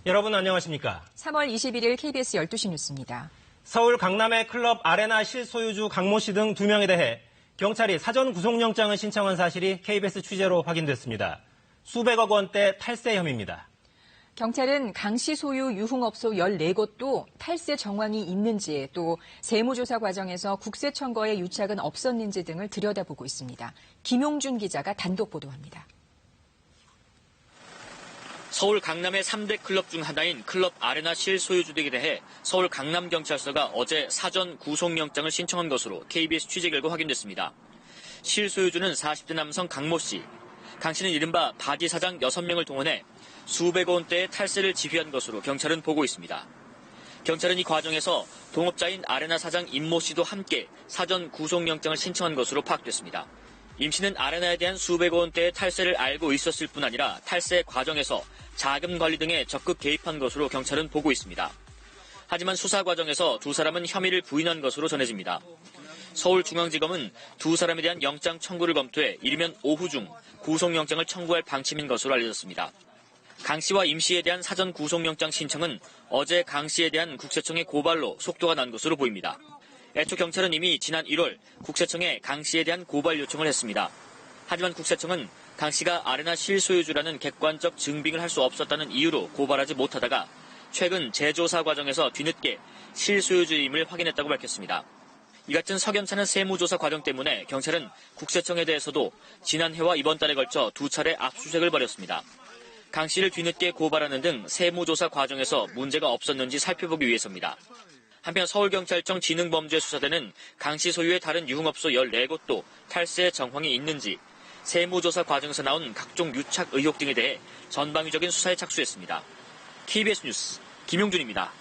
여러분 안녕하십니까? 3월 21일 KBS 12시 뉴스입니다. 서울 강남의 클럽 아레나 실소유주 강모 씨 등 2명에 대해 경찰이 사전 구속영장을 신청한 사실이 KBS 취재로 확인됐습니다. 수백억 원대 탈세 혐의입니다. 경찰은 강 씨 소유 유흥업소 14곳도 탈세 정황이 있는지 또 세무조사 과정에서 국세청거의 유착은 없었는지 등을 들여다보고 있습니다. 김용준 기자가 단독 보도합니다. 서울 강남의 3대 클럽 중 하나인 클럽 아레나 실소유주들에 대해 서울 강남경찰서가 어제 사전 구속영장을 신청한 것으로 KBS 취재 결과 확인됐습니다. 실소유주는 40대 남성 강모 씨. 강 씨는 이른바 바지 사장 6명을 동원해 수백억 원대의 탈세를 지휘한 것으로 경찰은 보고 있습니다. 경찰은 이 과정에서 동업자인 아레나 사장 임모 씨도 함께 사전 구속영장을 신청한 것으로 파악됐습니다. 임 씨는 아레나에 대한 수백억 원대의 탈세를 알고 있었을 뿐 아니라 탈세 과정에서 자금 관리 등에 적극 개입한 것으로 경찰은 보고 있습니다. 하지만 수사 과정에서 두 사람은 혐의를 부인한 것으로 전해집니다. 서울중앙지검은 두 사람에 대한 영장 청구를 검토해 이르면 오후 중 구속영장을 청구할 방침인 것으로 알려졌습니다. 강 씨와 임 씨에 대한 사전 구속영장 신청은 어제 강 씨에 대한 국세청의 고발로 속도가 난 것으로 보입니다. 애초 경찰은 이미 지난 1월 국세청에 강 씨에 대한 고발 요청을 했습니다. 하지만 국세청은 강 씨가 아레나 실소유주라는 객관적 증빙을 할 수 없었다는 이유로 고발하지 못하다가 최근 재조사 과정에서 뒤늦게 실소유주임을 확인했다고 밝혔습니다. 이 같은 석연찮은 세무조사 과정 때문에 경찰은 국세청에 대해서도 지난해와 이번 달에 걸쳐 2차례 압수수색을 벌였습니다. 강 씨를 뒤늦게 고발하는 등 세무조사 과정에서 문제가 없었는지 살펴보기 위해서입니다. 한편 서울경찰청 지능범죄수사대는 강 씨 소유의 다른 유흥업소 14곳도 탈세 정황이 있는지 세무조사 과정에서 나온 각종 유착 의혹 등에 대해 전방위적인 수사에 착수했습니다. KBS 뉴스 김용준입니다.